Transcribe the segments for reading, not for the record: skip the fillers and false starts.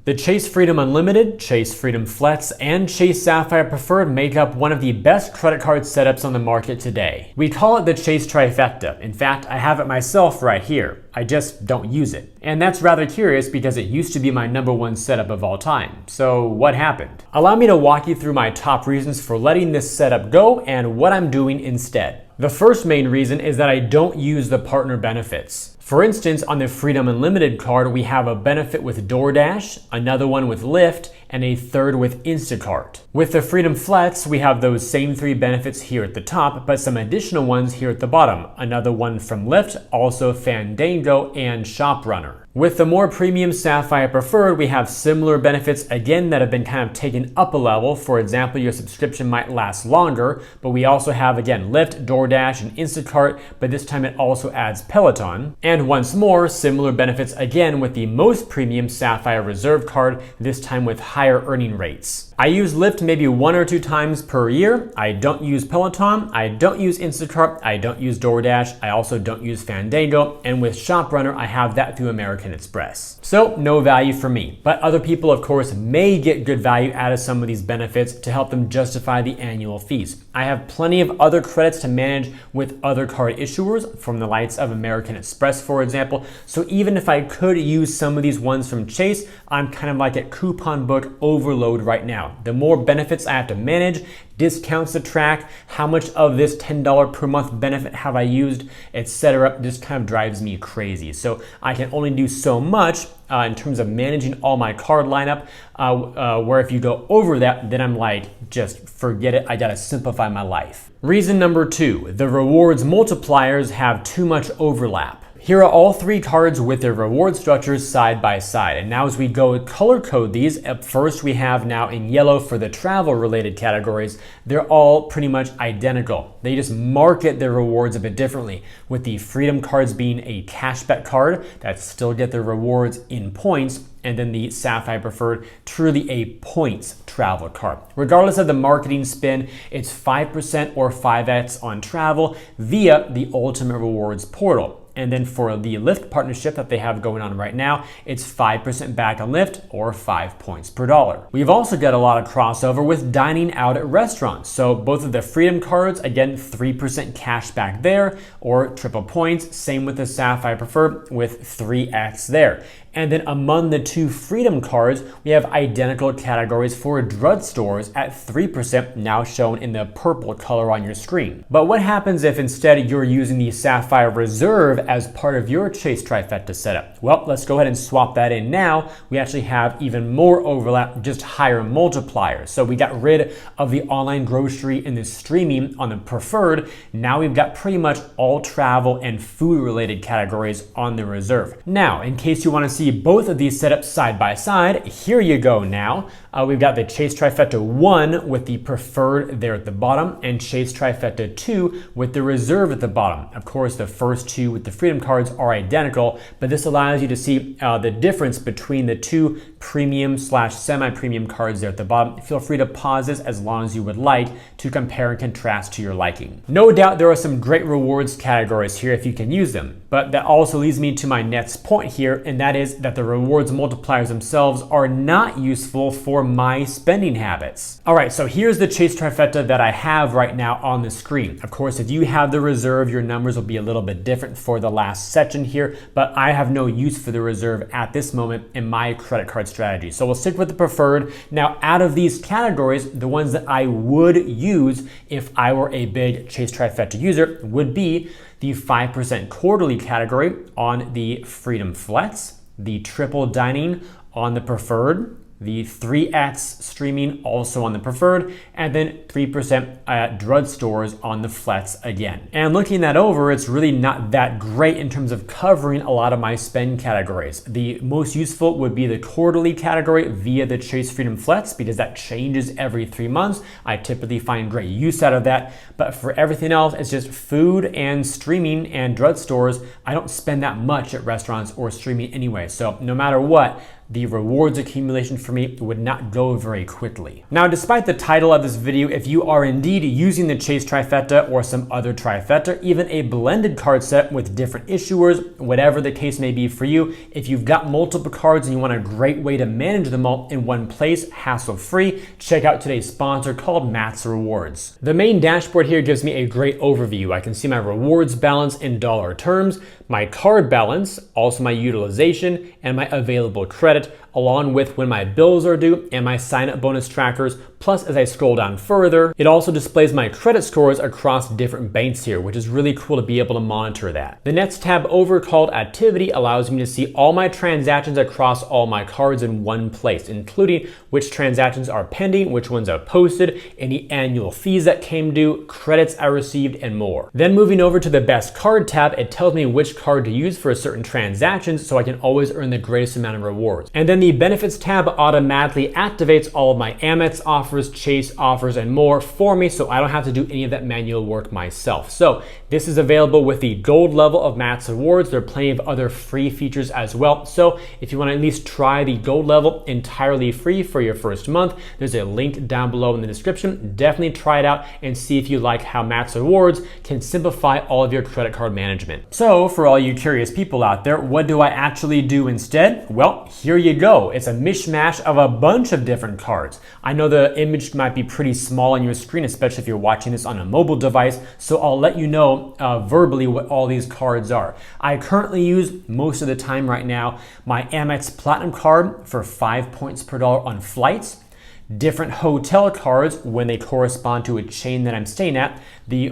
The Chase Freedom Unlimited, Chase Freedom Flex, and Chase Sapphire Preferred make up one of the best credit card setups on the market today. We call it the Chase Trifecta. In fact, I have it myself right here. I just don't use it. And that's rather curious because it used to be my #1 setup of all time. So what happened? Allow me to walk you through my top reasons for letting this setup go and what I'm doing instead. The first main reason is that I don't use the partner benefits. For instance, on the Freedom Unlimited card, we have a benefit with DoorDash, another one with Lyft, and a third with Instacart. With the Freedom Flex, we have those same 3 benefits here at the top, but some additional ones here at the bottom. Another one from Lyft, also Fandango and ShopRunner. With the more premium Sapphire Preferred, we have similar benefits again that have been kind of taken up a level. For example, your subscription might last longer, but we also have again Lyft, DoorDash, and Instacart, but this time it also adds Peloton. And once more, similar benefits again with the most premium Sapphire Reserve card, this time with higher earning rates. I use Lyft maybe 1 or 2 times per year. I don't use Peloton, I don't use Instacart, I don't use DoorDash, I also don't use Fandango, and with ShopRunner, I have that through American Express. So no value for me, but other people of course may get good value out of some of these benefits to help them justify the annual fees. I have plenty of other credits to manage with other card issuers from the likes of American Express, for example. So even if I could use some of these ones from Chase, I'm kind of like at coupon book overload right now. The more benefits I have to manage, discounts to track, how much of this $10 per month benefit have I used, etc. This kind of drives me crazy. So I can only do so much in terms of managing all my card lineup, where if you go over that, then I'm like, just forget it, I gotta simplify my life. Reason number 2, the rewards multipliers have too much overlap. Here are all 3 cards with their reward structures side by side. And now as we go color code these, at first we have now in yellow for the travel related categories, they're all pretty much identical. They just market their rewards a bit differently, with the Freedom cards being a cashback card that still get their rewards in points, and then the Sapphire Preferred, truly a points travel card. Regardless of the marketing spin, it's 5% or 5x on travel via the Ultimate Rewards portal. And then for the Lyft partnership that they have going on right now, it's 5% back on Lyft or 5 points per dollar. We've also got a lot of crossover with dining out at restaurants. So both of the Freedom cards, again, 3% cash back there or triple points. Same with the Sapphire Preferred with 3x there. And then among the 2 Freedom cards, we have identical categories for drugstores at 3%, now shown in the purple color on your screen. But what happens if instead you're using the Sapphire Reserve as part of your Chase Trifecta setup? Well, let's go ahead and swap that in now. We actually have even more overlap, just higher multipliers. So we got rid of the online grocery and the streaming on the Preferred. Now we've got pretty much all travel and food related categories on the Reserve. Now, in case you want to see both of these setups side by side, here you go now. We've got the Chase Trifecta 1 with the Preferred there at the bottom, and Chase Trifecta 2 with the Reserve at the bottom. Of course, the first 2 with the Freedom cards are identical, but this allows you to see the difference between the 2 premium / semi-premium cards there at the bottom. Feel free to pause this as long as you would like to compare and contrast to your liking. No doubt there are some great rewards categories here if you can use them, but that also leads me to my next point here, and that is that the rewards multipliers themselves are not useful for my spending habits. All right, so here's the Chase Trifecta that I have right now on the screen. Of course, if you have the Reserve, your numbers will be a little bit different for the last section here, but I have no use for the Reserve at this moment in my credit card strategy. So we'll stick with the Preferred. Now, out of these categories, the ones that I would use if I were a big Chase Trifecta user would be the 5% quarterly category on the Freedom Flex, the triple dining on the Preferred, the 3x streaming also on the Preferred, and then 3% at drugstores on the Flex again. And looking that over, it's really not that great in terms of covering a lot of my spend categories. The most useful would be the quarterly category via the Chase Freedom Flex, because that changes every 3 months. I typically find great use out of that. But for everything else, it's just food and streaming and drugstores. I don't spend that much at restaurants or streaming anyway. So no matter what, the rewards accumulation for me would not go very quickly. Now, despite the title of this video, if you are indeed using the Chase Trifecta or some other trifecta, even a blended card set with different issuers, whatever the case may be for you, if you've got multiple cards and you want a great way to manage them all in one place, hassle-free, check out today's sponsor called Matt's Rewards. The main dashboard here gives me a great overview. I can see my rewards balance in dollar terms, my card balance, also my utilization, and my available credit, along with when my bills are due and my sign-up bonus trackers. Plus, as I scroll down further, it also displays my credit scores across different banks here, which is really cool to be able to monitor that. The next tab over, called Activity, allows me to see all my transactions across all my cards in one place, including which transactions are pending, which ones are posted, any annual fees that came due, credits I received, and more. Then moving over to the Best Card tab, it tells me which card to use for certain transactions so I can always earn the greatest amount of rewards. And then the Benefits tab automatically activates all of my Amex offers, Chase offers, and more for me, so I don't have to do any of that manual work myself. So this is available with the gold level of Matt's Rewards. There are plenty of other free features as well. So if you want to at least try the gold level entirely free for your first month, there's a link down below in the description. Definitely try it out and see if you like how Matt's Rewards can simplify all of your credit card management. So for all you curious people out there, what do I actually do instead? Well, here you go. It's a mishmash of a bunch of different cards. I know the image might be pretty small on your screen, especially if you're watching this on a mobile device, so I'll let you know verbally what all these cards are. I currently use, most of the time right now, my Amex Platinum card for 5 points per dollar on flights. Different hotel cards when they correspond to a chain that I'm staying at. The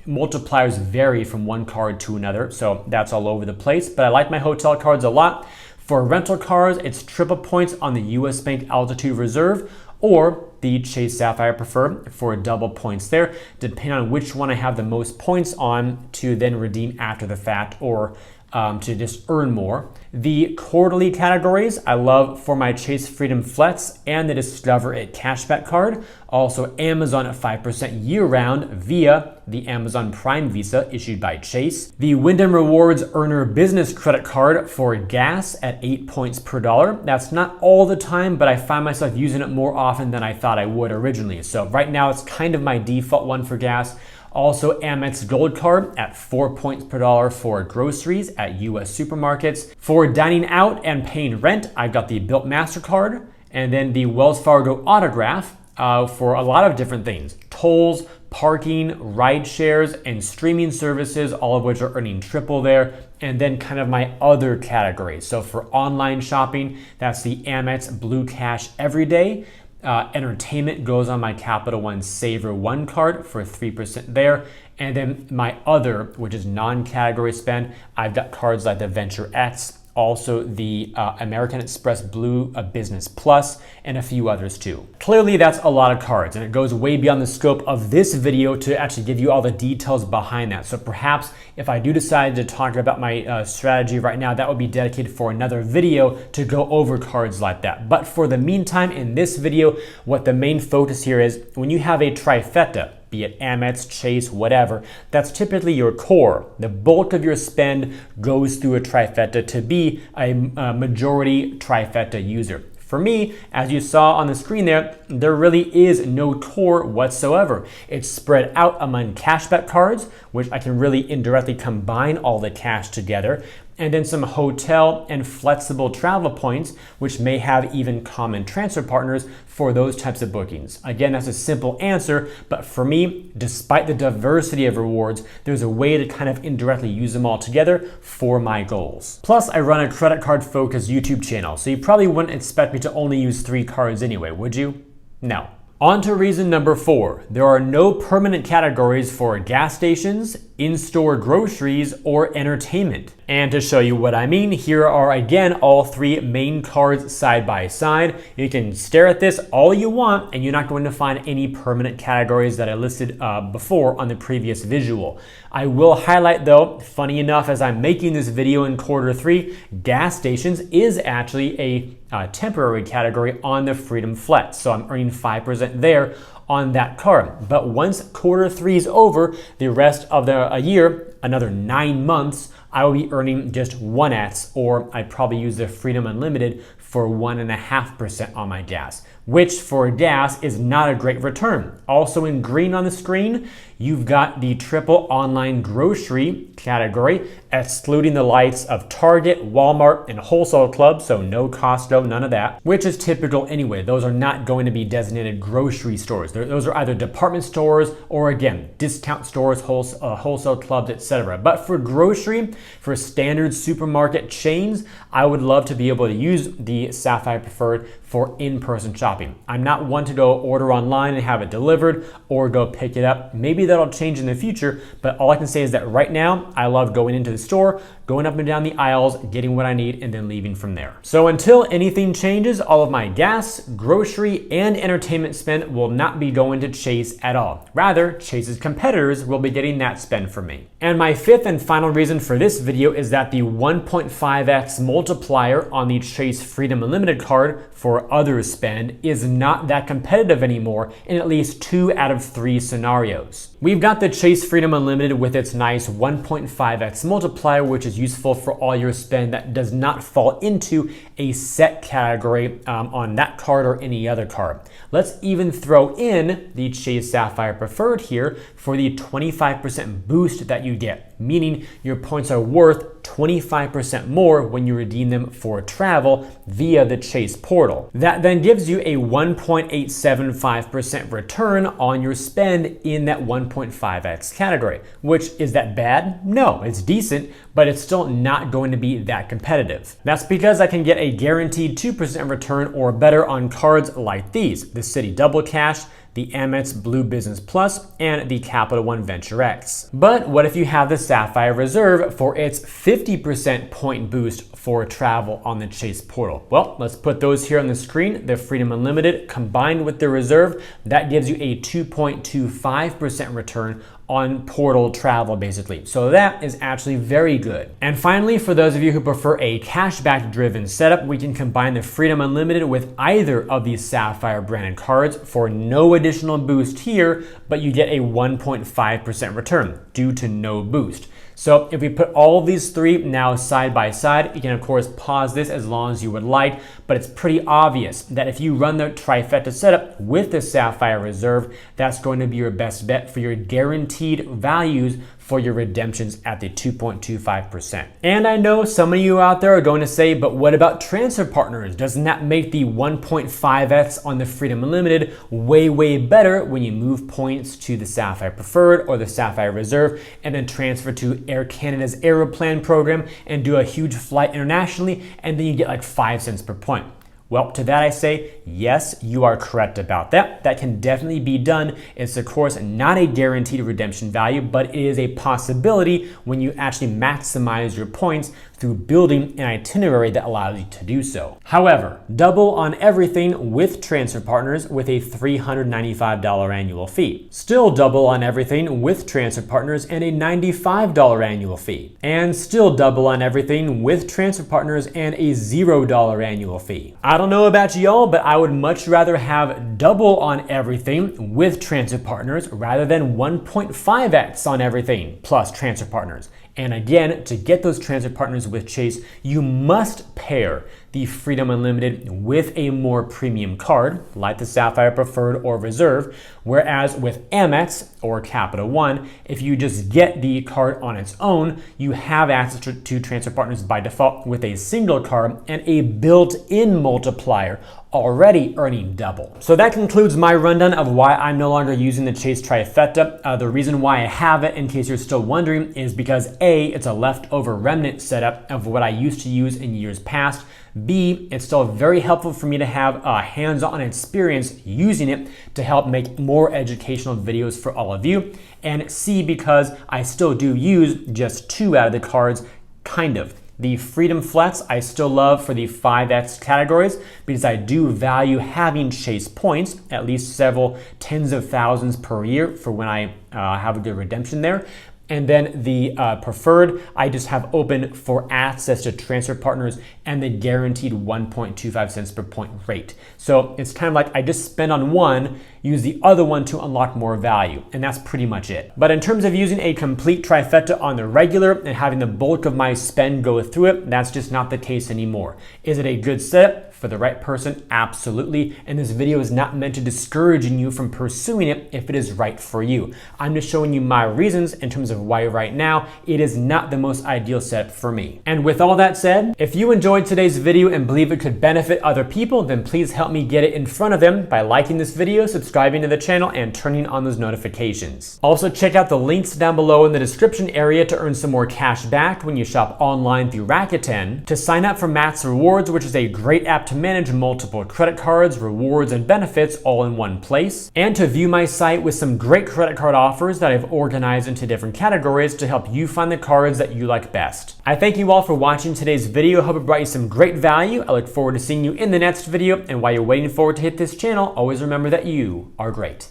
multipliers vary from one card to another, so that's all over the place, but I like my hotel cards a lot. For rental cars, it's triple points on the US Bank Altitude Reserve or the Chase Sapphire Preferred for double points there, depending on which one I have the most points on to then redeem after the fact or to just earn more. The quarterly categories I love for my Chase Freedom Flex and the Discover It cashback card. Also Amazon at 5% year-round via the Amazon Prime Visa issued by Chase. The Wyndham Rewards Earner Business Credit Card for gas at 8 points per dollar. That's not all the time, but I find myself using it more often than I thought I would originally. So right now it's kind of my default one for gas. Also Amex Gold Card at 4 points per dollar for groceries at US supermarkets. For dining out and paying rent, I've got the Built MasterCard and then the Wells Fargo Autograph for a lot of different things. Tolls, parking, ride shares, and streaming services, all of which are earning triple there. And then kind of my other categories. So for online shopping, that's the Amex Blue Cash Everyday. Entertainment goes on my Capital One Saver One card for 3% there. And then my other, which is non-category spend, I've got cards like the Venture X, also the American Express Blue Business Plus, and a few others too. Clearly that's a lot of cards, and it goes way beyond the scope of this video to actually give you all the details behind that. So perhaps if I do decide to talk about my strategy right now, that would be dedicated for another video to go over cards like that. But for the meantime, in this video, what the main focus here is, when you have a trifecta, be it Amex, Chase, whatever, that's typically your core. The bulk of your spend goes through a trifecta to be a majority trifecta user. For me, as you saw on the screen there really is no core whatsoever. It's spread out among cashback cards, which I can really indirectly combine all the cash together, and then some hotel and flexible travel points, which may have even common transfer partners for those types of bookings. Again, that's a simple answer, but for me, despite the diversity of rewards, there's a way to kind of indirectly use them all together for my goals. Plus, I run a credit card focused YouTube channel, so you probably wouldn't expect me to only use 3 cards anyway, would you? No. On to reason number 4. There are no permanent categories for gas stations, in-store groceries, or entertainment. And to show you what I mean, here are again all 3 main cards side by side. You can stare at this all you want and you're not going to find any permanent categories that I listed before on the previous visual. I will highlight though, funny enough, as I'm making this video in Q3, gas stations is actually a temporary category on the Freedom Flex. So I'm earning 5% there on that card. But once Q3 is over, the rest of the year, another 9 months, I will be earning just 1x, or I probably use the Freedom Unlimited for 1.5% on my gas, which for gas is not a great return. Also in green on the screen, you've got the triple online grocery category, excluding the likes of Target, Walmart, and wholesale clubs, so no Costco, none of that, which is typical anyway. Those are not going to be designated grocery stores. Those are either department stores or, again, discount stores, wholesale clubs, etc. But for grocery, for standard supermarket chains, I would love to be able to use the Sapphire Preferred for in-person shopping. I'm not one to go order online and have it delivered or go pick it up. Maybe that'll change in the future, but all I can say is that right now, I love going into the store, going up and down the aisles, getting what I need, and then leaving from there. So until anything changes, all of my gas, grocery, and entertainment spend will not be going to Chase at all. Rather, Chase's competitors will be getting that spend for me. And my fifth and final reason for this video is that the 1.5x multiplier on the Chase Freedom Unlimited card for other spend is not that competitive anymore in at least 2 out of 3 scenarios. We've got the Chase Freedom Unlimited with its nice 1.5x multiplier, which is useful for all your spend that does not fall into a set category on that card or any other card. Let's even throw in the Chase Sapphire Preferred here for the 25% boost that you get, meaning your points are worth 25% more when you redeem them for travel via the Chase portal. That then gives you a 1.875% return on your spend in that 1.5x category, which is that bad? No, it's decent, but it's still not going to be that competitive. That's because I can get a guaranteed 2% return or better on cards like these, the Citi Double Cash, the Amex Blue Business Plus, and the Capital One Venture X. But what if you have the Sapphire Reserve for its 50% point boost for travel on the Chase portal? Well, let's put those here on the screen. The Freedom Unlimited combined with the Reserve, that gives you a 2.25% return on portal travel basically. So that is actually very good. And finally, for those of you who prefer a cashback driven setup, we can combine the Freedom Unlimited with either of these Sapphire branded cards for no additional boost here, but you get a 1.5% return due to no boost. So if we put all of these three now side by side, you can of course pause this as long as you would like, but it's pretty obvious that if you run the trifecta setup with the Sapphire Reserve, that's going to be your best bet for your guaranteed values for your redemptions at the 2.25%. And I know some of you out there are going to say, but what about transfer partners? Doesn't that make the 1.5x on the Freedom Unlimited way better when you move points to the Sapphire Preferred or the Sapphire Reserve and then transfer to Air Canada's Aeroplan program and do a huge flight internationally, and then you get like 5 cents per point? Well, to that I say, yes, you are correct about that. That can definitely be done. It's of course not a guaranteed redemption value, but it is a possibility when you actually maximize your points through building an itinerary that allows you to do so. However, double on everything with transfer partners with a $395 annual fee. Still double on everything with transfer partners and a $95 annual fee. And still double on everything with transfer partners and a $0 annual fee. I don't know about y'all, but I would much rather have double on everything with transfer partners rather than 1.5x on everything plus transfer partners. And again, to get those transfer partners with Chase, you must pair the Freedom Unlimited with a more premium card, like the Sapphire Preferred or Reserve, whereas with Amex or Capital One, if you just get the card on its own, you have access to transfer partners by default with a single card and a built-in multiplier, already earning double. So that concludes my rundown of why I'm no longer using the Chase Trifecta. The reason why I have it, in case you're still wondering, is because A, it's a leftover remnant setup of what I used to use in years past. B, it's still very helpful for me to have a hands-on experience using it to help make more educational videos for all of you. And C, because I still do use just 2 out of the cards, kind of. The Freedom Flex I still love for the 5x categories because I do value having Chase points, at least several tens of thousands per year for when I have a good redemption there. And then the Preferred, I just have open for access to transfer partners and the guaranteed 1.25 cents per point rate. So it's kind of like I just spend on one, use the other one to unlock more value, and that's pretty much it. But in terms of using a complete trifecta on the regular and having the bulk of my spend go through it, that's just not the case anymore. Is it a good setup? For the right person, absolutely. And this video is not meant to discourage you from pursuing it if it is right for you. I'm just showing you my reasons in terms of why right now it is not the most ideal setup for me. And with all that said, if you enjoyed today's video and believe it could benefit other people, then please help me get it in front of them by liking this video, subscribing to the channel, and turning on those notifications. Also, check out the links down below in the description area to earn some more cash back when you shop online through Rakuten, to sign up for Matt's Rewards, which is a great app to manage multiple credit cards, rewards, and benefits all in one place, and to view my site with some great credit card offers that I've organized into different categories to help you find the cards that you like best. I thank you all for watching today's video. I hope it brought you some great value. I look forward to seeing you in the next video, and while you're waiting for it to hit this channel, always remember that you are great.